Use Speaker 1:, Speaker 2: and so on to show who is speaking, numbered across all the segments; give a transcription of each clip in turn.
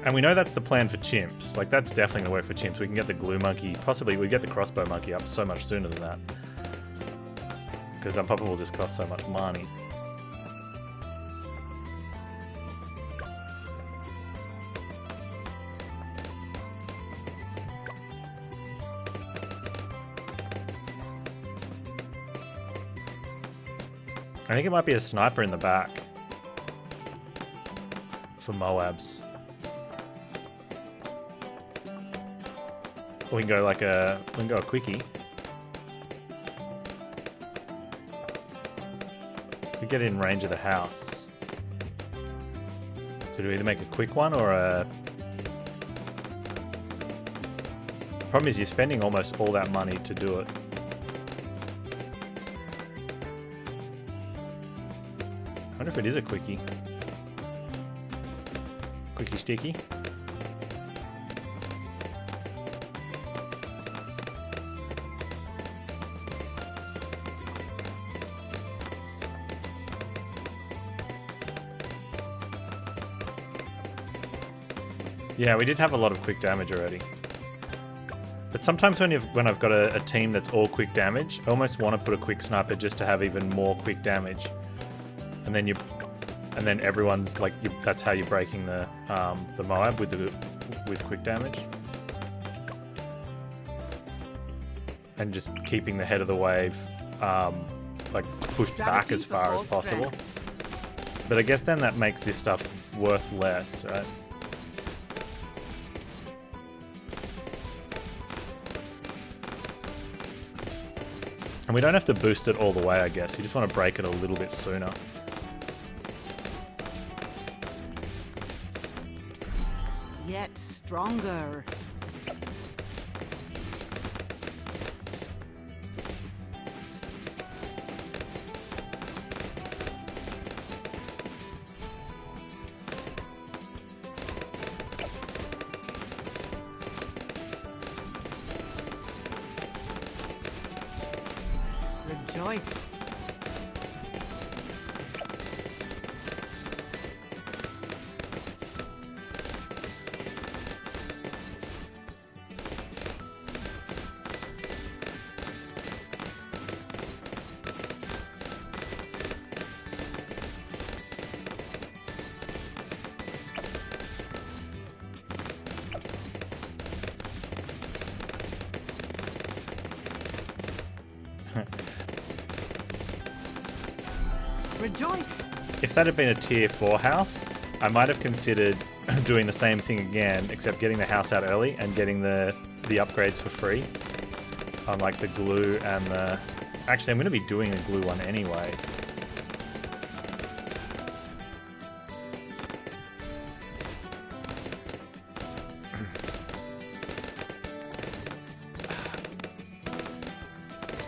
Speaker 1: And we know that's the plan for chimps. Like, that's definitely going to work for chimps. We can get the glue monkey, possibly we get the crossbow monkey up so much sooner than that. Because Impoppable just costs so much money. I think it might be a sniper in the back for Moabs. Or we can go like a quickie. We get in range of the house. So do we either make a quick one or a... Problem is you're spending almost all that money to do it. I wonder if it is a quickie. Quickie sticky. Yeah, we did have a lot of quick damage already. But sometimes when I've got a team that's all quick damage, I almost want to put a quick sniper just to have even more quick damage. And then everyone's like, that's how you're breaking the Moab with quick damage. And just keeping the head of the wave like pushed back as far as possible. But I guess then that makes this stuff worth less, right? And we don't have to boost it all the way, I guess. You just want to break it a little bit sooner.
Speaker 2: Yet stronger. Rejoice. Rejoice.
Speaker 1: If that had been a tier 4 house, I might have considered doing the same thing again, except getting the house out early and getting the upgrades for free. On like the glue and the... Actually, I'm going to be doing the glue one anyway.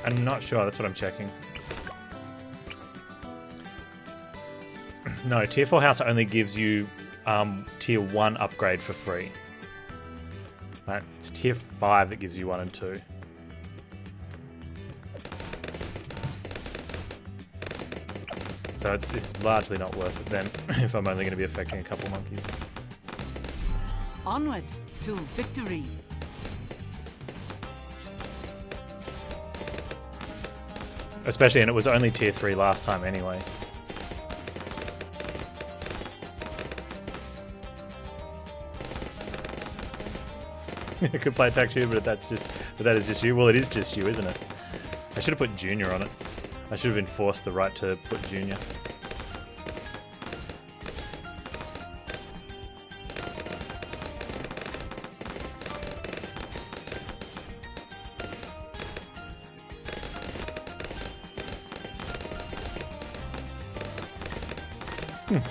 Speaker 1: I'm not sure, that's what I'm checking. No, tier 4 house only gives you tier 1 upgrade for free. Right, it's tier 5 that gives you 1 and 2. So it's largely not worth it then, if I'm only going to be affecting a couple monkeys.
Speaker 2: Onward to victory.
Speaker 1: Especially, and it was only tier 3 last time anyway. You could play attack you, but that is just you. Well, it is just you, isn't it? I should have put Junior on it. I should have enforced the right to put Junior.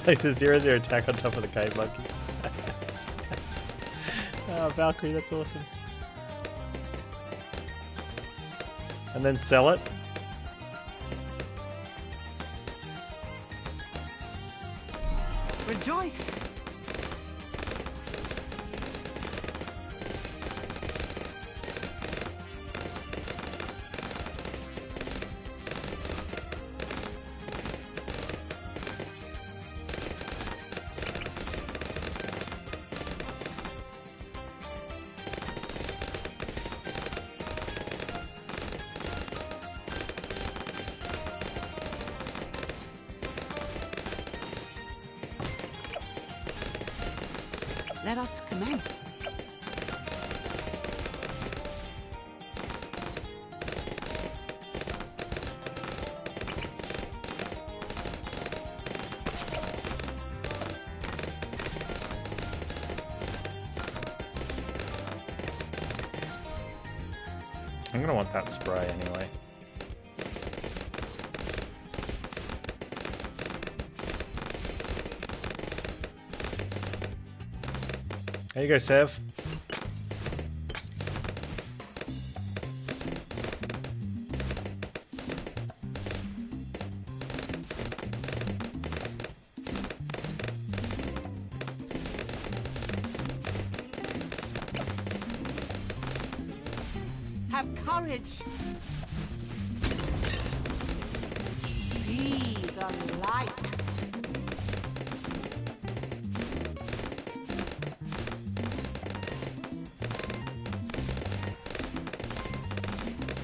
Speaker 1: Places 0/0 attack on top of the cave monkey. Oh, Valkyrie, that's awesome. And then sell it.
Speaker 2: Rejoice. Let us commence.
Speaker 1: I'm gonna want that spray anyway. There you go, Sev.
Speaker 2: Have courage. See the light.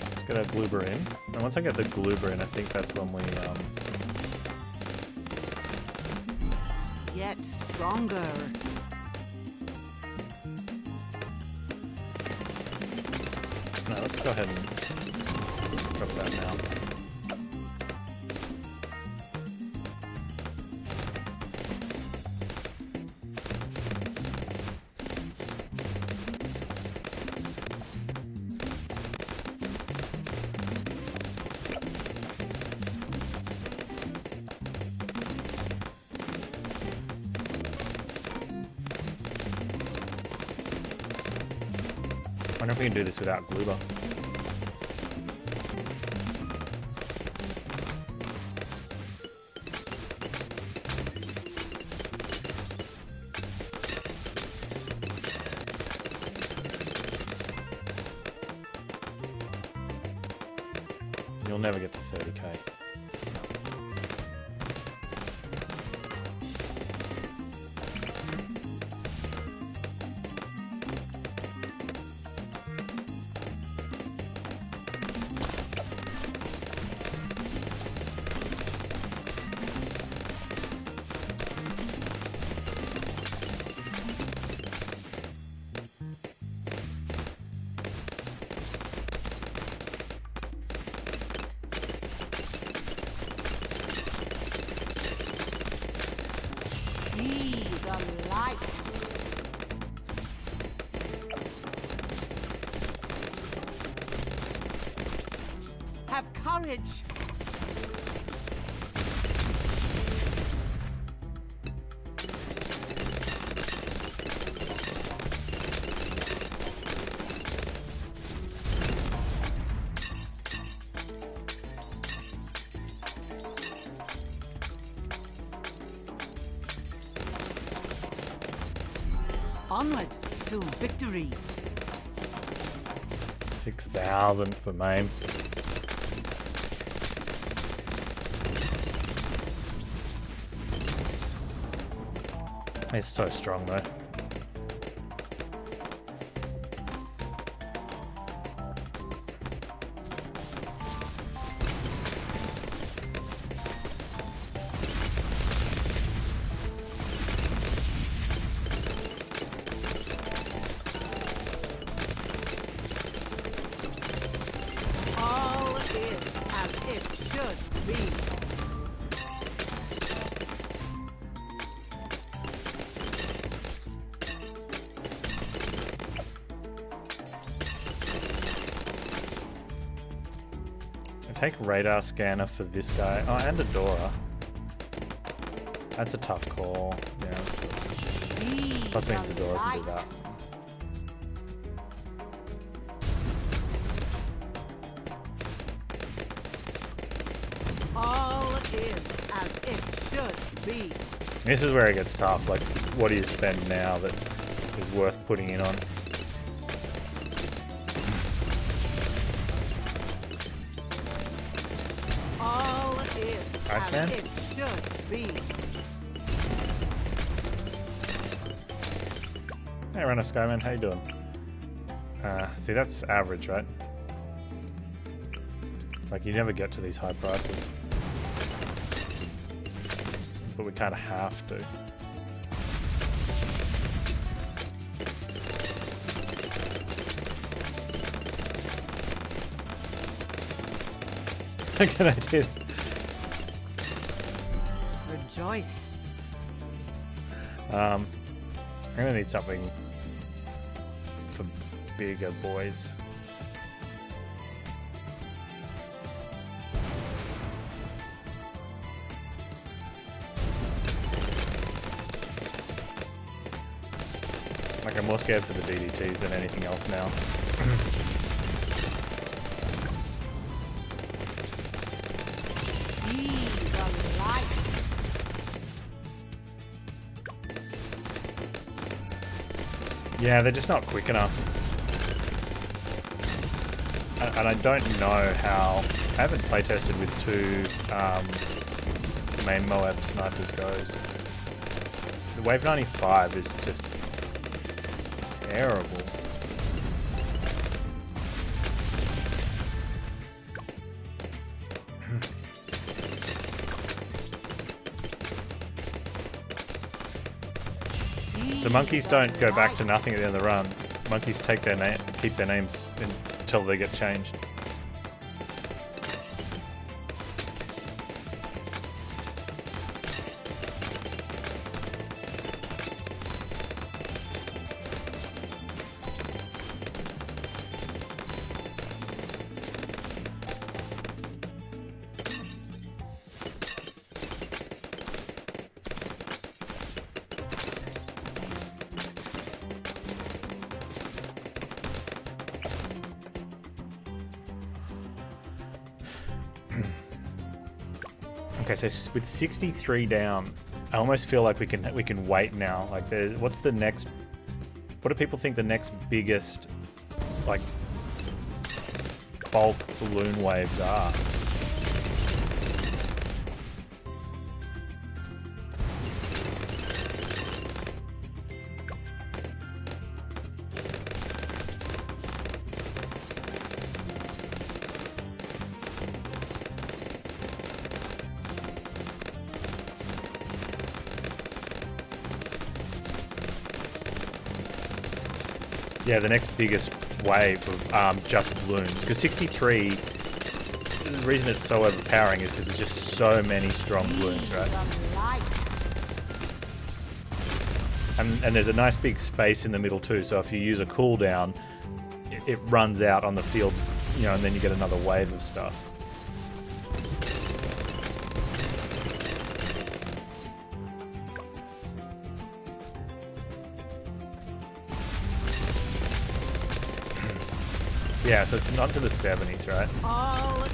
Speaker 1: Let's get our gloober in. And once I get the gloober in, I think that's when we
Speaker 2: Yet stronger.
Speaker 1: no, let's go ahead and drop that now. I wonder if we can do this without gloober. You'll never get to 30k.
Speaker 2: See the light. Have courage. Onward to victory.
Speaker 1: 6,000 for main. It's so strong though.
Speaker 2: All is as it should be.
Speaker 1: I take radar scanner for this guy. Oh, and a Dora. That's a tough call. Yeah.
Speaker 2: See
Speaker 1: Plus means
Speaker 2: the
Speaker 1: the Dora can do
Speaker 2: light.
Speaker 1: that.
Speaker 2: All is as it should be.
Speaker 1: This is where it gets tough. Like, what do you spend now that is worth putting in on?
Speaker 2: All is
Speaker 1: Iceman?
Speaker 2: as it should be.
Speaker 1: Hey, Runner Skyman, how you doing? See, that's average, right? Like, you never get to these high prices. But we kind of have to. Look at I did.
Speaker 2: Rejoice.
Speaker 1: I'm gonna need something for bigger boys. Like, I'm more scared for the DDTs than anything else now.
Speaker 2: Be the light.
Speaker 1: Yeah, they're just not quick enough. And I don't know how... I haven't playtested with two main Moab snipers goes. The Wave 95 is just terrible. The monkeys don't go back to nothing at the end of the run. Monkeys take their name, keep their names until they get changed. Okay, so with 63 down, I almost feel like we can wait now. Like, what's the next? What do people think the next biggest, like, bulk balloon waves are? Yeah, the next biggest wave of just balloons. Because 63, the reason it's so overpowering is because there's just so many strong balloons, right? And there's a nice big space in the middle too, so if you use a cooldown, it runs out on the field, you know, and then you get another wave of stuff. Yeah, so it's not to the 70s, right?
Speaker 2: All is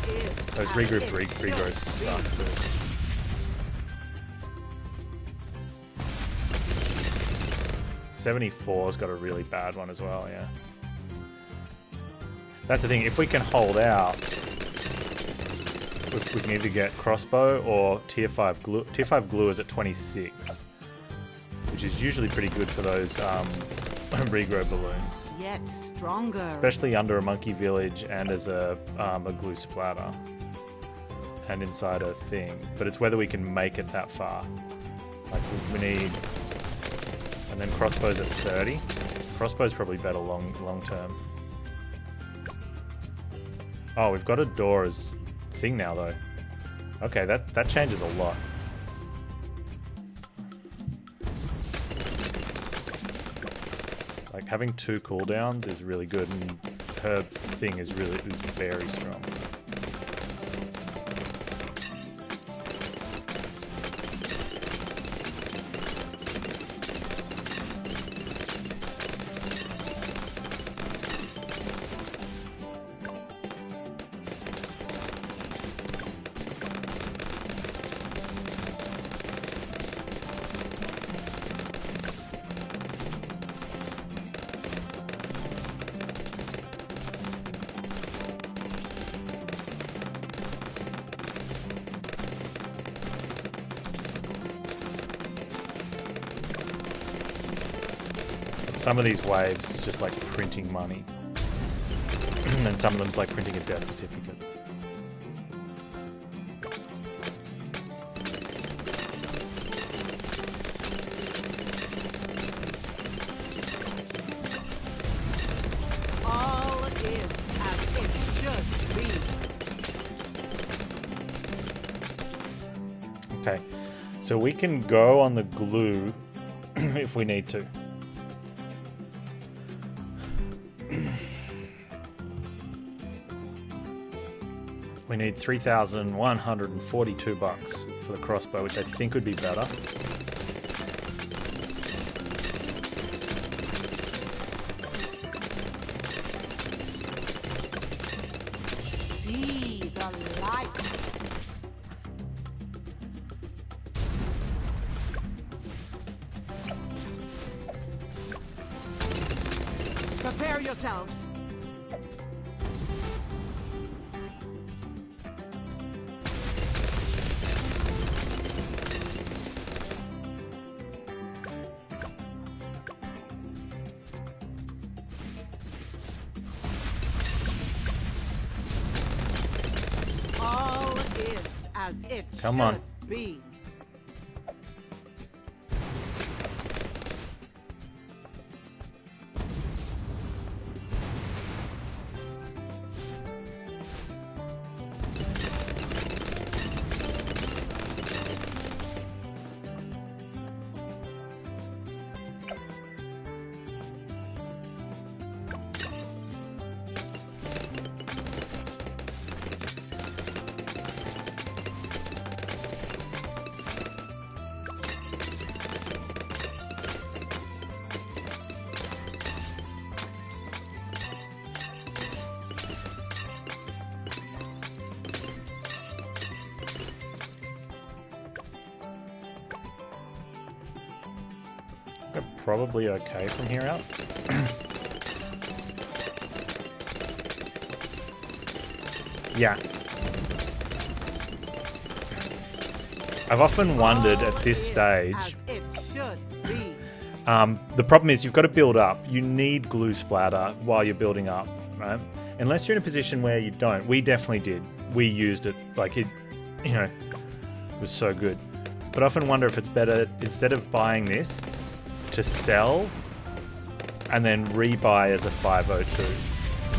Speaker 1: Those regroup regrows suck too. '74's got a really bad one as well, yeah. That's the thing, if we can hold out, we can either get crossbow or tier 5 glue. Tier 5 glue is at 26, which is usually pretty good for those regrow balloons.
Speaker 2: yet stronger.
Speaker 1: Especially under a monkey village and as a glue splatter. And inside a thing. But it's whether we can make it that far. Like, we need... And then crossbows at 30. Crossbow's probably better long term. Oh, we've got a door as thing now, though. Okay, that changes a lot. Like, having 2 cooldowns is really good, and her thing is very strong. Some of these waves just like printing money, and some of them's like printing a death certificate.
Speaker 2: All is as it should be.
Speaker 1: Okay, so we can go on the glue if we need to. We need 3,142 bucks for the crossbow, which I think would be better.
Speaker 2: See the light. Prepare yourselves. All is as it
Speaker 1: Come
Speaker 2: should
Speaker 1: on.
Speaker 2: be.
Speaker 1: We're probably okay from here out. Yeah. I've often wondered at this stage,
Speaker 2: As it should be.
Speaker 1: the problem is you've got to build up. You need glue splatter while you're building up, right? Unless you're in a position where you don't. We definitely did. We used it, like it, you know, was so good. But I often wonder if it's better, instead of buying this, to sell and then rebuy as a 502,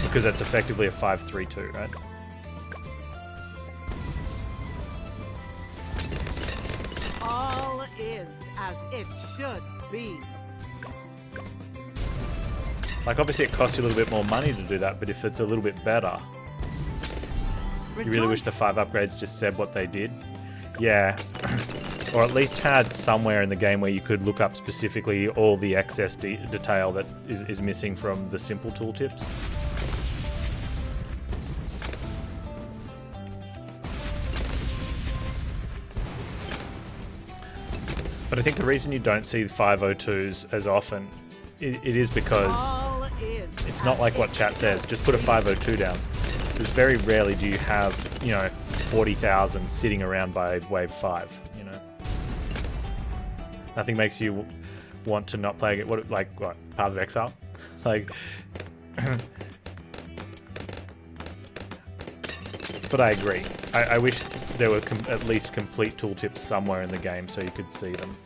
Speaker 1: because that's effectively a 532, right?
Speaker 2: All is as it should be.
Speaker 1: Like, obviously it costs you a little bit more money to do that, but if it's a little bit better, you really wish the 5 upgrades just said what they did. Yeah. Or at least had somewhere in the game where you could look up specifically all the excess detail that is missing from the simple tooltips. But I think the reason you don't see 502s as often, it is because
Speaker 2: All is
Speaker 1: it's not like what chat says, just put a 502 down. Because very rarely do you have, you know, 40,000 sitting around by wave 5, you know. Nothing makes you want to not play it. What, like, what, Path of Exile? Like, but I agree. I wish there were at least complete tooltips somewhere in the game so you could see them.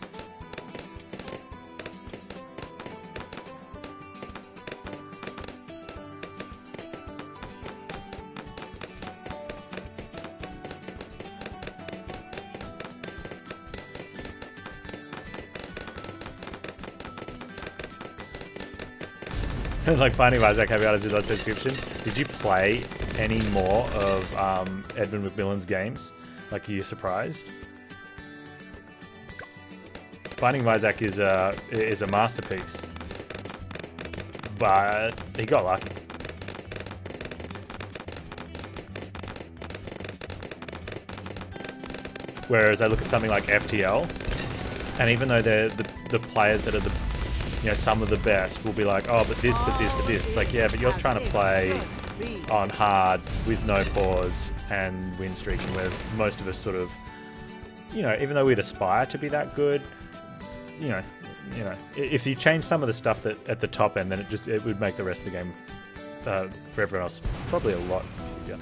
Speaker 1: Like Binding of Isaac, have you able to do that subscription? Did you play any more of Edmund McMillan's games? Like, are you surprised? Binding of Isaac is a masterpiece, but he got lucky. Whereas I look at something like FTL, and even though they're the players that are the, you know, some of the best will be like, oh, but this, but this, but this. It's like, yeah, but you're trying to play on hard with no pause and win streaking, where most of us sort of, you know, even though we'd aspire to be that good, you know, if you change some of the stuff that at the top end, then it would make the rest of the game for everyone else probably a lot easier.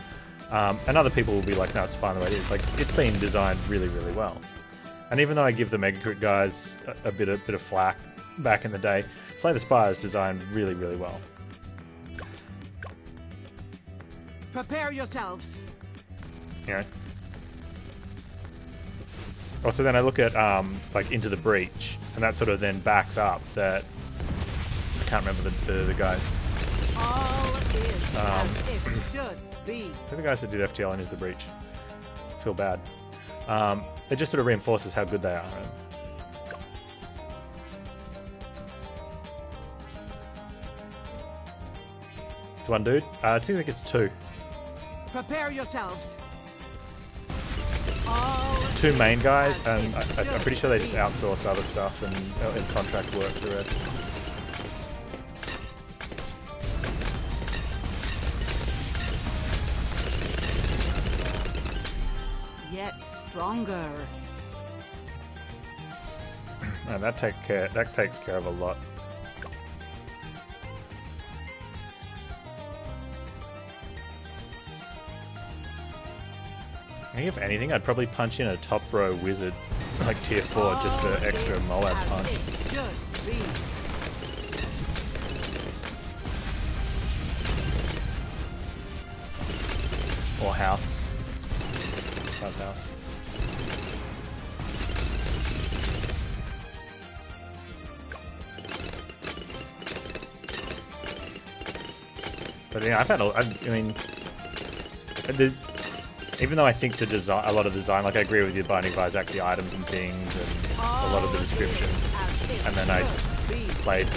Speaker 1: And other people will be like, no, it's fine the way it is. Like, it's been designed really, really well. And even though I give the Mega Crit guys a bit of flack back in the day, Slay the Spire is designed really, really well.
Speaker 2: Prepare yourselves.
Speaker 1: You know, Also, then I look at like Into the Breach, and that sort of then backs up that I can't remember the guys.
Speaker 2: All is as it should be.
Speaker 1: They're the guys that did FTL and Into the Breach. Feel bad. It just sort of reinforces how good they are. Right? It's one dude. I think it's two.
Speaker 2: Prepare yourselves. All
Speaker 1: Two main
Speaker 2: is
Speaker 1: guys,
Speaker 2: as
Speaker 1: and
Speaker 2: it
Speaker 1: I'm pretty sure they just
Speaker 2: should
Speaker 1: outsource other stuff and contract work for the rest.
Speaker 2: be. Yet stronger.
Speaker 1: And that takes care of a lot. I think if anything, I'd probably punch in a top row wizard, like tier 4, just for extra Moab
Speaker 2: As
Speaker 1: punch.
Speaker 2: it should be.
Speaker 1: Or house. South house. But yeah, even though I think the design, a lot of the design, like I agree with you, Binding of Isaac, the items and things, and a lot of the descriptions, and then I played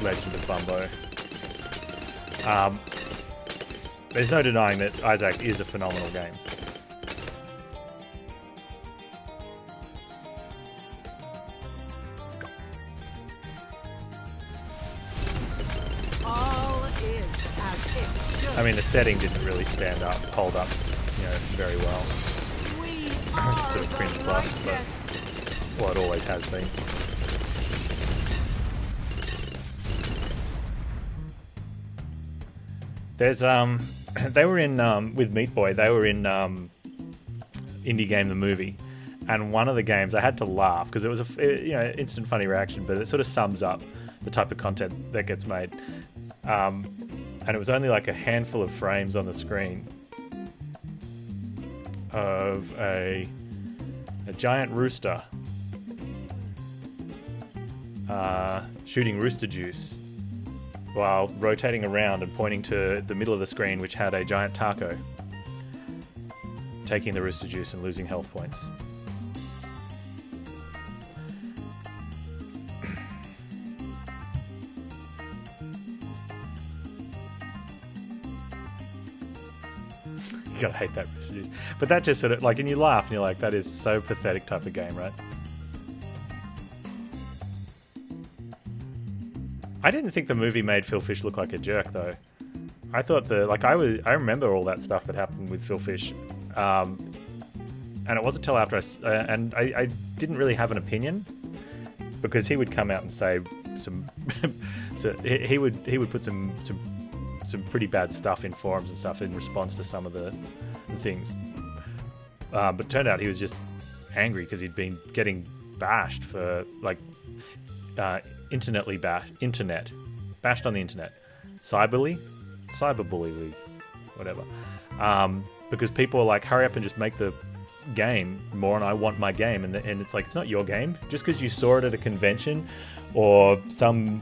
Speaker 1: Legend of Bumbo. There's no denying that Isaac is a phenomenal game.
Speaker 2: All is as it should.
Speaker 1: I mean, the setting didn't really hold up, very well.
Speaker 2: We
Speaker 1: It's
Speaker 2: are
Speaker 1: a bit of
Speaker 2: the
Speaker 1: cringe plus, but
Speaker 2: righteous.
Speaker 1: well, it always has been. There's they were in with Meat Boy. They were in Indie Game the movie, and one of the games I had to laugh because it was instant funny reaction, but it sort of sums up the type of content that gets made. And it was only like a handful of frames on the screen of a giant rooster shooting rooster juice while rotating around and pointing to the middle of the screen, which had a giant taco, taking the rooster juice and losing health points. You gotta hate that rooster juice. But that just sort of, like, and you laugh and you're like, that is so pathetic type of game, right? I didn't think the movie made Phil Fish look like a jerk, though. I thought I remember all that stuff that happened with Phil Fish, and it wasn't until after I didn't really have an opinion, because he would come out and say some, so he would put some pretty bad stuff in forums and stuff in response to some of the things, but it turned out he was just angry because he'd been getting bashed for internet bashed on the internet, cyberbully, whatever, because people are like, hurry up and just make the game more, and I want my game, and it's like, it's not your game. Just because you saw it at a convention or some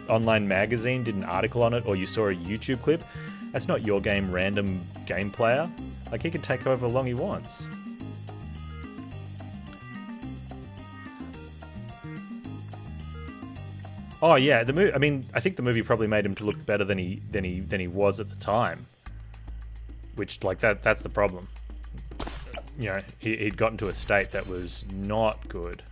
Speaker 1: online magazine did an article on it, or you saw a YouTube clip, that's not your game, random game player. Like, he can take however long he wants. Oh yeah, the movie. I mean, I think the movie probably made him to look better than he was at the time. Which, like, that's the problem. You know, he'd gotten to a state that was not good.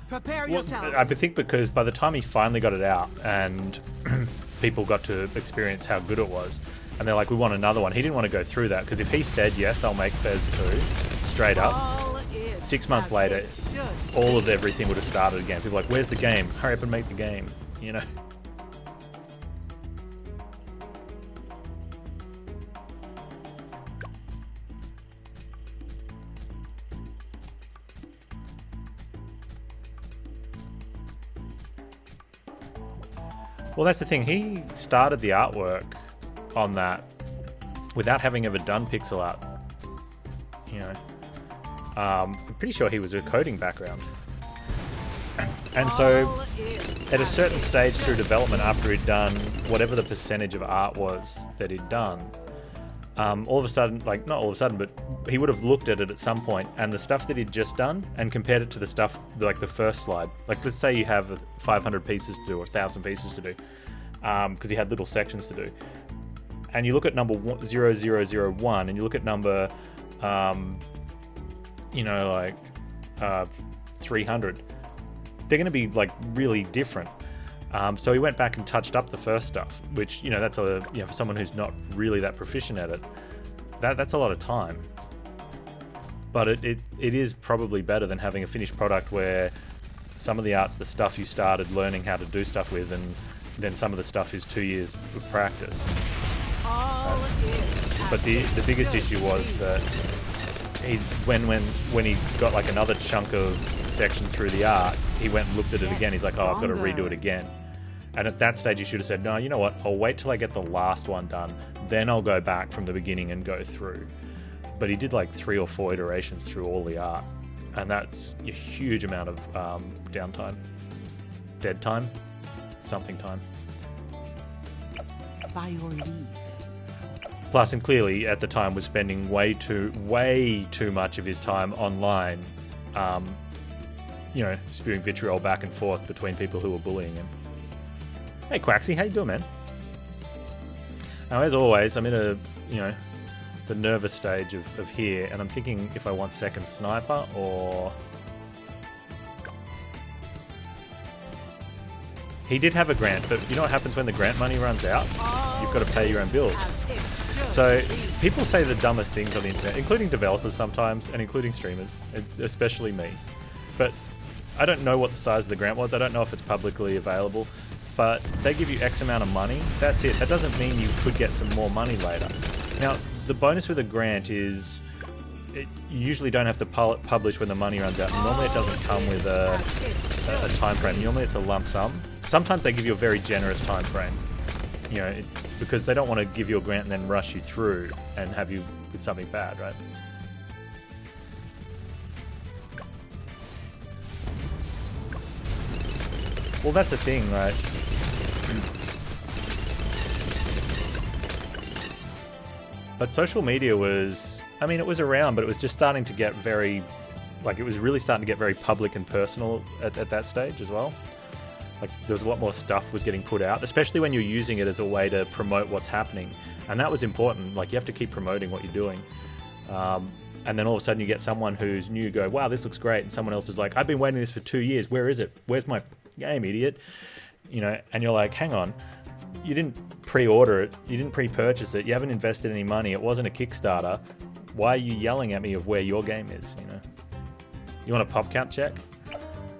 Speaker 2: Prepare
Speaker 1: Well,
Speaker 2: yourselves.
Speaker 1: I think because by the time he finally got it out and people got to experience how good it was, and they're like, we want another one, he didn't want to go through that, because if he said, yes, I'll make Fez 2, straight up,
Speaker 2: All is
Speaker 1: 6 months
Speaker 2: as
Speaker 1: later,
Speaker 2: it should.
Speaker 1: all of everything would have started again. People are like, where's the game? Hurry up and make the game, you know? Well, that's the thing. He started the artwork on that without having ever done pixel art. You know, I'm pretty sure he was a coding background. And so, at a certain stage through development, after he'd done whatever the percentage of art was that he'd done, all of a sudden, like not all of a sudden, but he would have looked at it at some point, and the stuff that he'd just done, and compared it to the stuff, like the first slide. Like, let's say you have 500 pieces to do, or 1,000 pieces to do, because he had little sections to do. And you look at number 0001, and you look at number, 300. They're going to be like really different. So he went back and touched up the first stuff, which, that's for someone who's not really that proficient at it, that's a lot of time. But it is probably better than having a finished product where some of the art's the stuff you started learning how to do stuff with, and then some of the stuff is 2 years of practice. But the biggest issue was that when he got like another chunk of section through the art, he went and looked at it again. He's like, I've got to redo it again. And at that stage, you should have said, no, you know what? I'll wait till I get the last one done. Then I'll go back from the beginning and go through. But he did like 3 or 4 iterations through all the art. And that's a huge amount of downtime. Dead time? Something time.
Speaker 2: By your leave.
Speaker 1: Plus, and clearly, at the time, was spending way too much of his time online, spewing vitriol back and forth between people who were bullying him. Hey, Quaxy, how you doing, man? Now, as always, I'm in the nervous stage of here, and I'm thinking if I want second sniper or... He did have a grant, but you know what happens when the grant money runs out? You've got to pay your own bills. So people say the dumbest things on the internet, including developers sometimes, and including streamers, especially me. But I don't know what the size of the grant was. I don't know if it's publicly available. But they give you X amount of money. That's it. That doesn't mean you could get some more money later. Now, the bonus with a grant is you usually don't have to publish when the money runs out. Normally it doesn't come with a time frame. Normally it's a lump sum. Sometimes they give you a very generous time frame. Because they don't want to give you a grant and then rush you through and have you with something bad, right? Well, that's the thing, right? But social media was, it was around, but it was just starting to get very, it was really starting to get very public and personal at that stage as well. Like, there was a lot more stuff was getting put out, especially when you're using it as a way to promote what's happening. And that was important. Like, you have to keep promoting what you're doing. And then all of a sudden you get someone who's new, go, wow, this looks great. And someone else is like, I've been waiting this for 2 years. Where is it? Where's my game, idiot? And you're like, hang on. You didn't pre-order it. You didn't pre-purchase it. You haven't invested any money. It wasn't a Kickstarter. Why are you yelling at me of where your game is, You want a pop count check?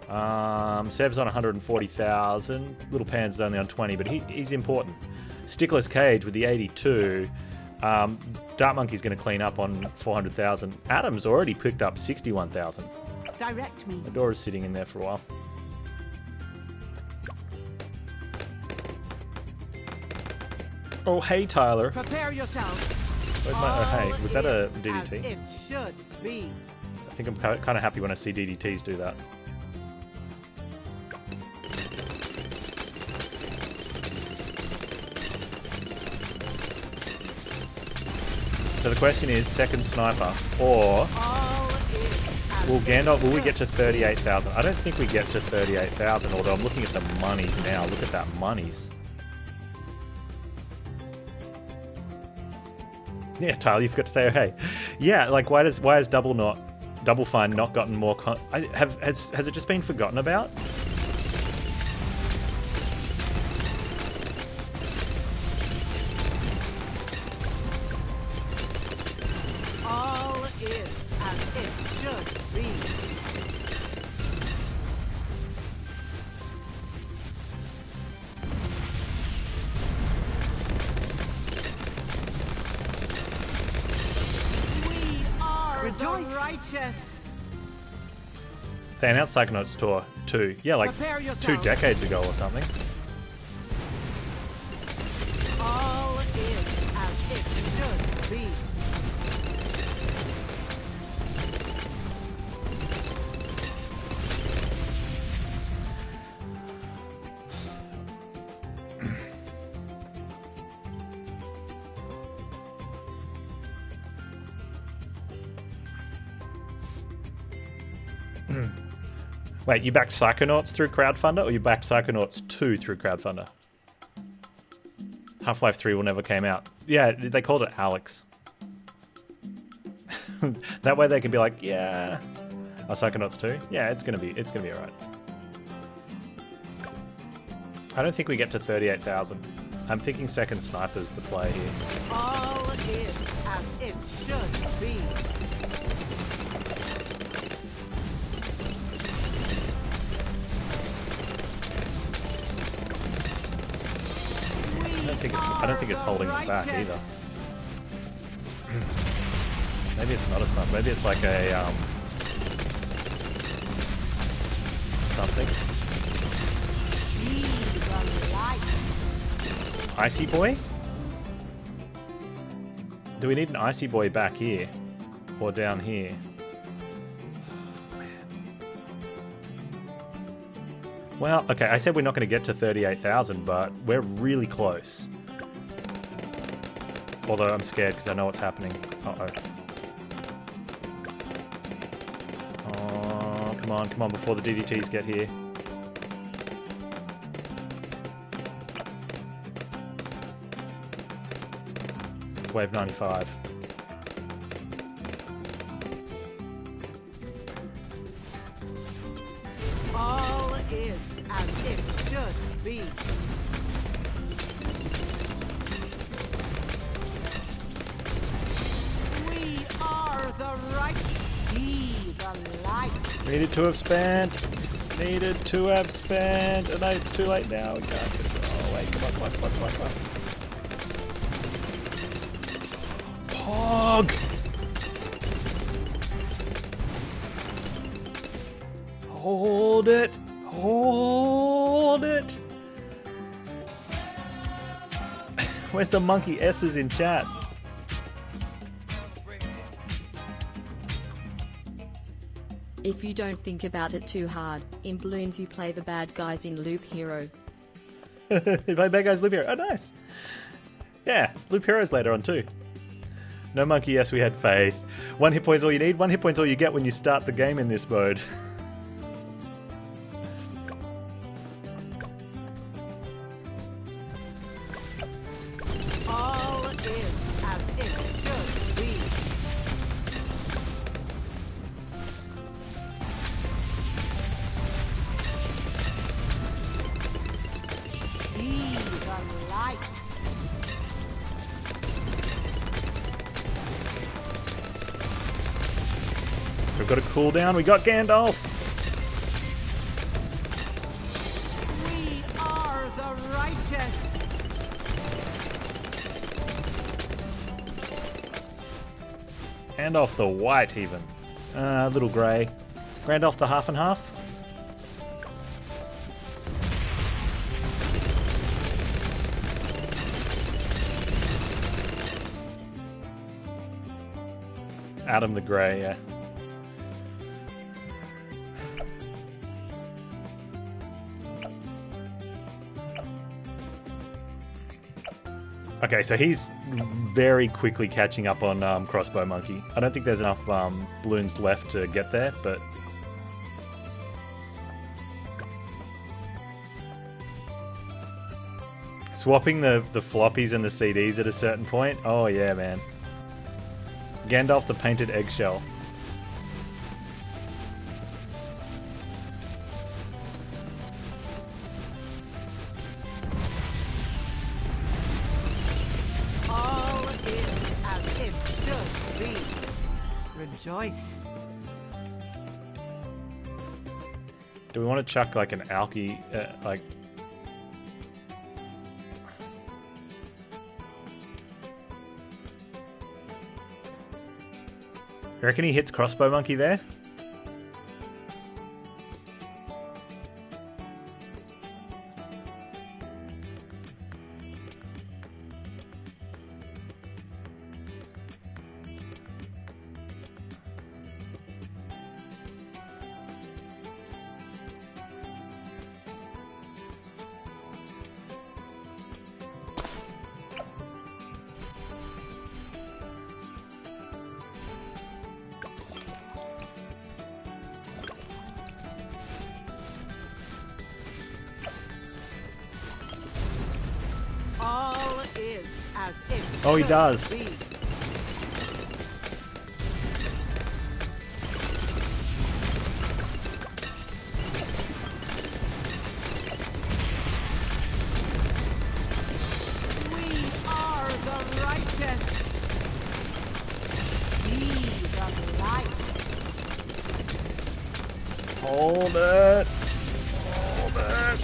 Speaker 1: Sev's on 140,000. Little Panz is only on 20, but he's important. Stickless Cage with the 82. Dark Monkey's going to clean up on 400,000. Adam's already picked up 61,000.
Speaker 2: Direct me.
Speaker 1: Adora's sitting in there for a while. Oh, hey, Tyler.
Speaker 2: Prepare yourself.
Speaker 1: Where's my... Oh, hey. Was that a
Speaker 2: As
Speaker 1: DDT?
Speaker 2: it should be.
Speaker 1: I think I'm kind of happy when I see DDTs do that. So the question is, second sniper, or will we get to 38,000? I don't think we get to 38,000, although I'm looking at the monies now. Look at that monies. Yeah, Tyler, you've got to say, oh, hey. Yeah, like, why has Double Fine not gotten more has it just been forgotten about?
Speaker 2: All is as it should be. We are the righteous.
Speaker 1: They announced Psychonauts Tour 2. Yeah, like
Speaker 2: Prepare
Speaker 1: 2
Speaker 2: yourself.
Speaker 1: decades ago or something.
Speaker 2: be.
Speaker 1: Wait, you backed Psychonauts through Crowdfunder, or you backed Psychonauts 2 through Crowdfunder? Half-Life 3 will never came out. Yeah, they called it Alex. That way they can be like, yeah. Oh, Psychonauts 2? Yeah, it's gonna be alright. I don't think we get to 38,000. I'm thinking second sniper's the play here.
Speaker 2: All is as it should be.
Speaker 1: I don't think it's holding them back either. Maybe it's not a sniper. Maybe it's like a something. Icy boy? Do we need an icy boy back here or down here? Well, okay, I said we're not going to get to 38,000, but we're really close. Although I'm scared because I know what's happening. Uh-oh. Oh, come on, before the DDTs get here. It's wave 95.
Speaker 2: All is as it should be. We are the right. Be the light.
Speaker 1: Needed to have spent. Needed to have spent. Oh no, it's too late now. We can't get it. Oh wait, come on. Pog! Hold it! Hold it! Where's the monkey S's in chat?
Speaker 3: If you don't think about it too hard, in Bloons you play the bad guys in Loop Hero.
Speaker 1: You play bad guys Loop Hero. Oh, nice. Yeah, Loop Hero's later on too. No monkey, yes, we had faith. 1 hit point's all you need. 1 hit point's all you get when you start the game in this mode.
Speaker 2: All is as it should be. Be the light.
Speaker 1: We've got a cooldown. We got Gandalf.
Speaker 2: We are the righteous.
Speaker 1: And off the white even. Little grey. Grand off the half and half. Adam the grey, yeah. Okay, so he's very quickly catching up on Crossbow Monkey. I don't think there's enough balloons left to get there, but... Swapping the floppies and the CDs at a certain point? Oh yeah, man. Gandalf the painted eggshell.
Speaker 2: All is as it should be. Rejoice.
Speaker 1: Do we want to chuck like an alky, like... You reckon he hits Crossbow Monkey there?
Speaker 2: as it
Speaker 1: Oh, he
Speaker 2: should
Speaker 1: does.
Speaker 2: be. We are the righteous. Be the light.
Speaker 1: Hold it. Hold it.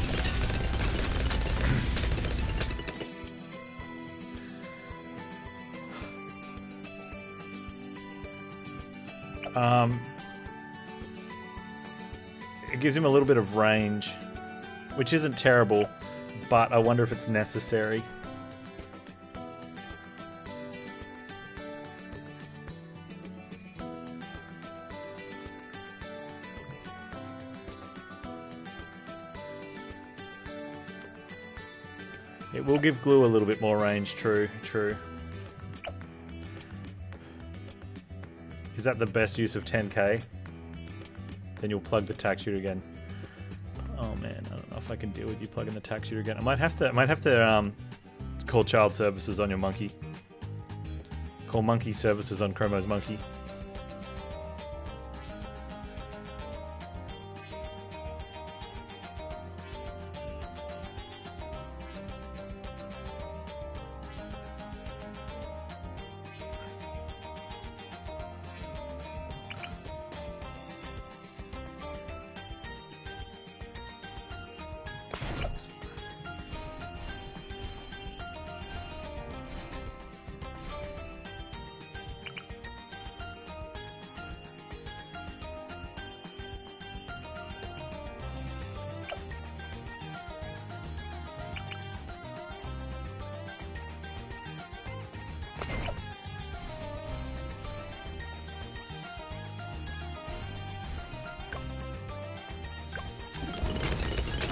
Speaker 1: It gives him a little bit of range, which isn't terrible, but I wonder if it's necessary. It will give glue a little bit more range, true. Is that the best use of 10k? Then you'll plug the tack shooter again. Oh man, I don't know if I can deal with you plugging the tack shooter again. I might have to call child services on your monkey. Call monkey services on Chromo's monkey.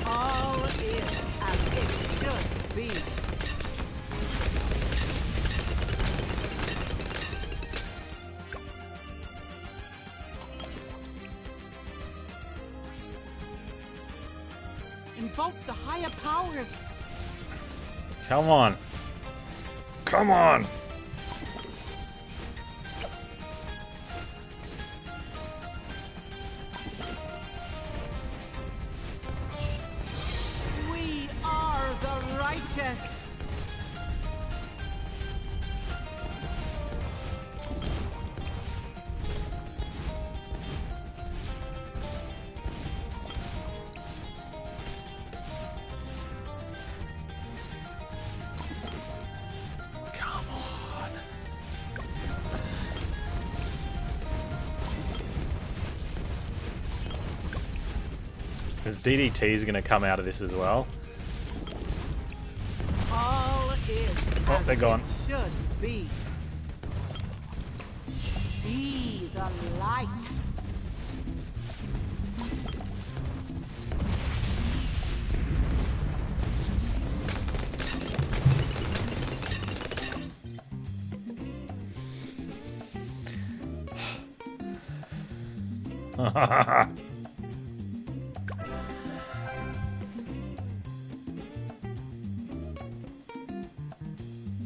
Speaker 2: All is as it should be. Invoke the higher powers.
Speaker 1: Come on. Come on.
Speaker 2: We are the righteous.
Speaker 1: Come on. Because DDT is going to come out of this as well.
Speaker 2: All is
Speaker 1: Oh,
Speaker 2: as
Speaker 1: they're gone.
Speaker 2: it should be. Be the light.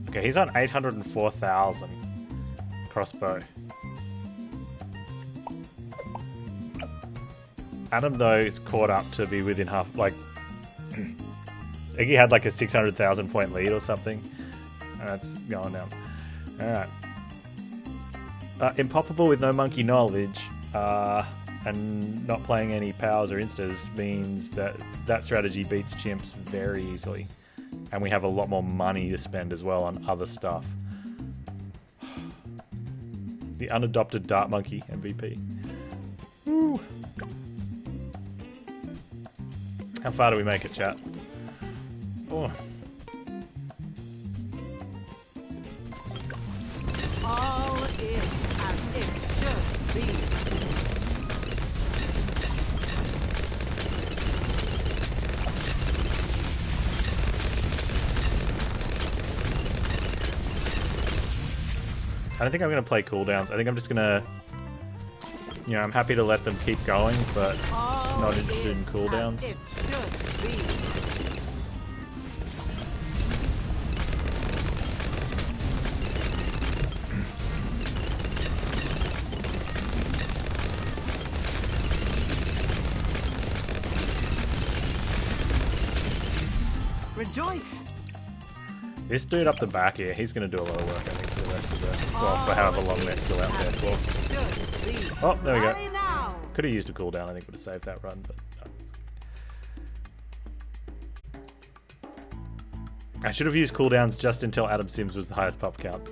Speaker 1: Okay, he's on 804,000 crossbow. Adam, though, is caught up to be within half, like, I think he had like a 600,000 point lead or something. That's going down. Alright. Impoppable with no monkey knowledge and not playing any powers or instas means that that strategy beats chimps very easily. And we have a lot more money to spend as well on other stuff. The unadopted dart monkey MVP. Woo. How far do we make it, chat? Oh.
Speaker 2: All is as it should be.
Speaker 1: I don't think I'm going to play cooldowns. I think I'm just going to... You know, I'm happy to let them keep going, but
Speaker 2: All
Speaker 1: not interested in
Speaker 2: is
Speaker 1: cooldowns.
Speaker 2: as it should be. Rejoice.
Speaker 1: This dude up the back here, he's going to do a lot of work, I think, for the rest of the... Well, for however long they're still out there for. Oh, there we go. Could have used a cooldown, I think would have saved that run, but... I should have used cooldowns just until Adam Sims was the highest pop count.